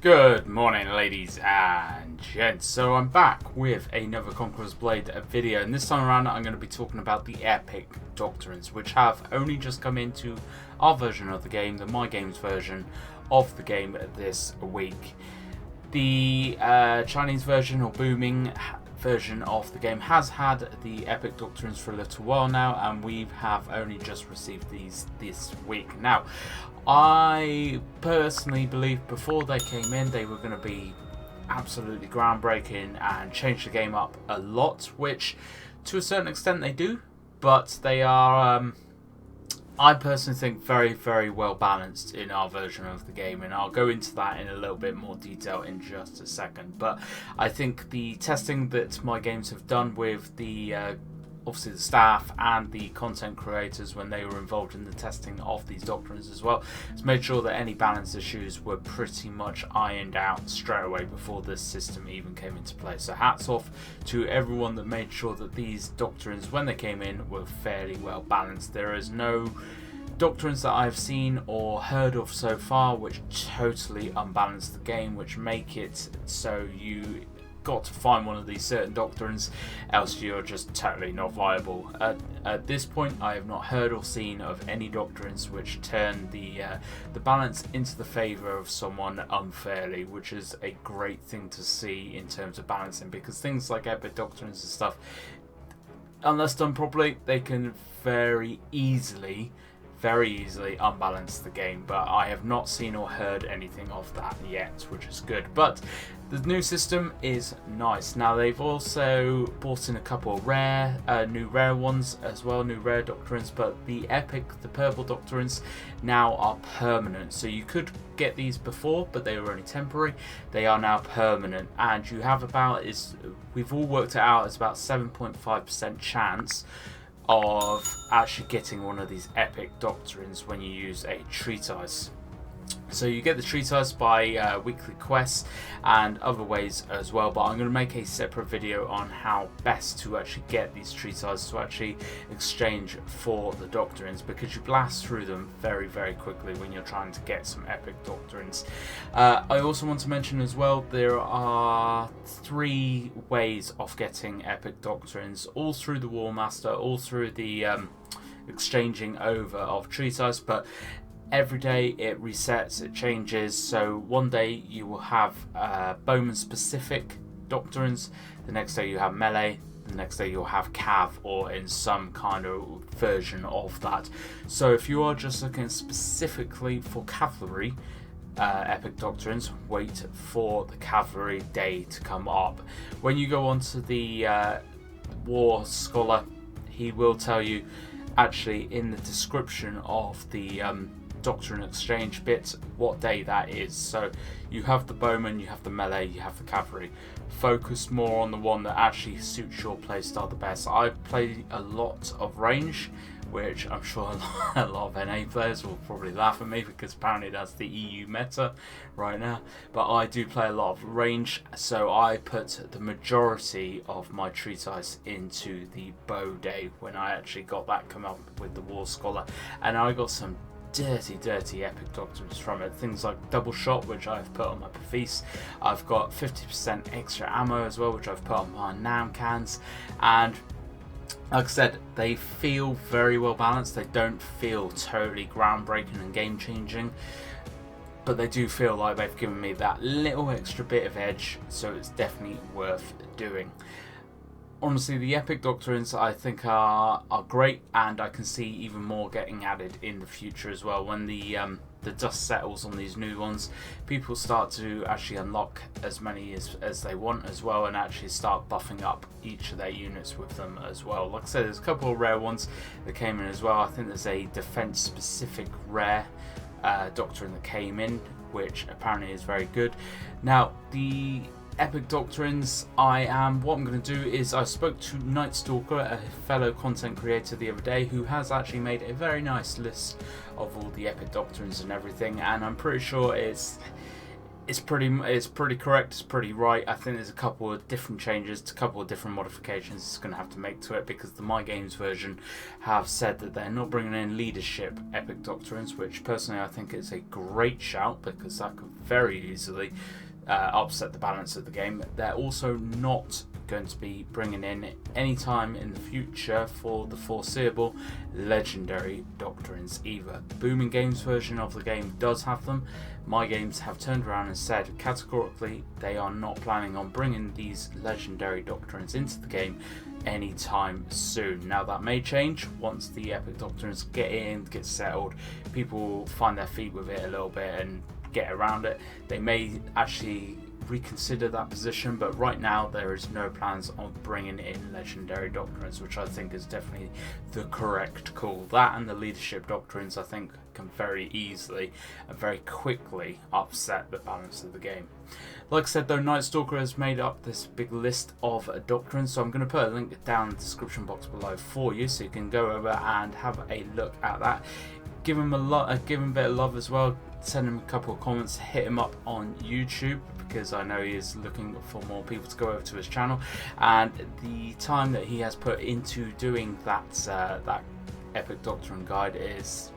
Good morning, ladies and gents. So I'm back with another Conquerors Blade video, and this time around I'm going to be talking about the epic doctrines, which have only just come into our version of the game, the My Games version of the game this week. The Chinese version or booming version of the game has had the epic doctrines for a little while now, and we have only just received these this week. Now, I personally believe before they came in they were going to be absolutely groundbreaking and change the game up a lot, which to a certain extent they do, but they are I personally think very, very well balanced in our version of the game, and I'll go into that in a little bit more detail in just a second. But I think the testing that My Games have done with the obviously the staff and the content creators when they were involved in the testing of these doctrines as well, has made sure that any balance issues were pretty much ironed out straight away before this system even came into play. So hats off to everyone that made sure that these doctrines, when they came in, were fairly well balanced. There is no doctrines that I've seen or heard of so far which totally unbalance the game, which make it so you got to find one of these certain doctrines, else you're just totally not viable. At this point, I have not heard or seen of any doctrines which turn the balance into the favour of someone unfairly, which is a great thing to see in terms of balancing, because things like epic doctrines and stuff, unless done properly, they can very easily unbalance the game. But I have not seen or heard anything of that yet, which is good. But the new system is nice. Now, they've also brought in a couple of new rare ones as well, new rare doctrines, but the purple doctrines now are permanent. So you could get these before, but they were only temporary. They are now permanent, and you have we've all worked it out, it's about 7.5% chance of actually getting one of these epic doctrines when you use a treatise. So you get the treatise by weekly quests and other ways as well, but I'm going to make a separate video on how best to actually get these treatises to actually exchange for the doctrines, because you blast through them very, very quickly when you're trying to get some epic doctrines. I also want to mention as well, there are 3 ways of getting epic doctrines, all through the War Master, all through the exchanging over of treatise, but every day it resets, it changes. So one day you will have bowman specific doctrines, the next day you have melee, the next day you'll have cav, or in some kind of version of that. So if you are just looking specifically for cavalry epic doctrines, wait for the cavalry day to come up. When you go onto the war scholar, he will tell you actually in the description of the doctrine exchange bit what day that is. So you have the bowman, you have the melee, you have the cavalry. Focus more on the one that actually suits your playstyle the best. I play a lot of range, which I'm sure a lot of NA players will probably laugh at me, because apparently that's the EU meta right now. But I do play a lot of range, so I put the majority of my treatise into the bow day when I actually got that come up with the War Scholar, and I got some dirty epic doctrines from it. Things like double shot, which I've put on my Pafis. I've got 50% extra ammo as well, which I've put on my Nam cans, and like I said, they feel very well balanced. They don't feel totally groundbreaking and game changing, but they do feel like they've given me that little extra bit of edge, so it's definitely worth doing. Honestly, the epic doctrines I think are great, and I can see even more getting added in the future as well. When the dust settles on these new ones, people start to actually unlock as many as they want as well, and actually start buffing up each of their units with them as well. Like I said, there's a couple of rare ones that came in as well. I think there's a defense specific rare doctrine that came in, which apparently is very good. Now, the epic doctrines, what I'm going to do is, I spoke to Night Stalker, a fellow content creator, the other day, who has actually made a very nice list of all the epic doctrines and everything, and I'm pretty sure It's pretty correct. It's pretty right. I think there's a couple of different changes, a couple of different modifications it's going to have to make to it, because the My Games version have said that they're not bringing in leadership epic doctrines, which personally I think is a great shout, because that could very easily upset the balance of the game. They're also not going to be bringing in any time in the future, for the foreseeable, legendary doctrines either. Booming Games version of the game does have them. My Games have turned around and said categorically they are not planning on bringing these legendary doctrines into the game anytime soon. Now that may change once the epic doctrines get settled. People will find their feet with it a little bit and get around it. They may actually reconsider that position, but right now there is no plans on bringing in legendary doctrines, which I think is definitely the correct call. That and the leadership doctrines I think can very easily and very quickly upset the balance of the game. Like I said though, Night Stalker has made up this big list of doctrines, so I'm going to put a link down in the description box below for you, so you can go over and have a look at that. Give him a bit of love as well. Send him a couple of comments. Hit him up on YouTube, because I know he is looking for more people to go over to his channel. And the time that he has put into doing that epic doctrine guide it's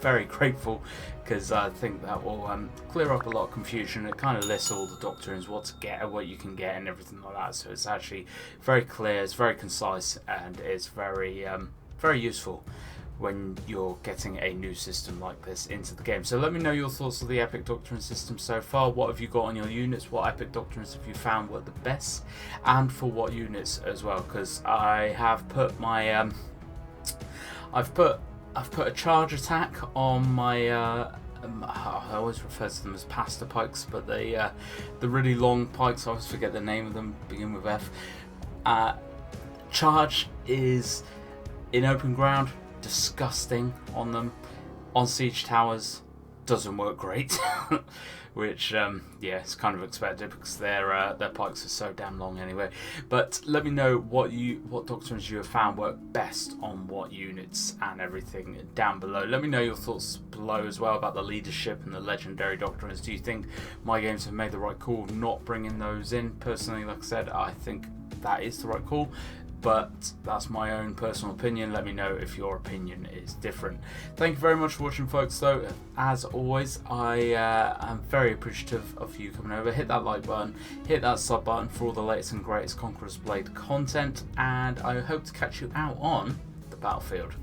very grateful, because I think that will clear up a lot of confusion. It kind of lists all the doctrines, what to get, what you can get, and everything like that. So it's actually very clear, it's very concise, and it's very useful when you're getting a new system like this into the game. So let me know your thoughts of the epic doctrine system so far. What have you got on your units? What epic doctrines have you found were the best, and for what units as well? Because I have put my I've put a charge attack on my I always refer to them as pasta pikes, but the really long pikes, I always forget the name of them, begin with F. Charge is in open ground disgusting on them. On siege towers doesn't work great, which yeah, it's kind of expected, because their pikes are so damn long anyway. But let me know what doctrines you have found work best on what units and everything down below. Let me know your thoughts below as well about the leadership and the legendary doctrines. Do you think My Games have made the right call not bringing those in? Personally, like I said, I think that is the right call, but that's my own personal opinion. Let me know if your opinion is different. Thank you very much for watching, folks, though. As always, I am very appreciative of you coming over. Hit that like button, hit that sub button for all the latest and greatest Conquerors Blade content, and I hope to catch you out on the battlefield.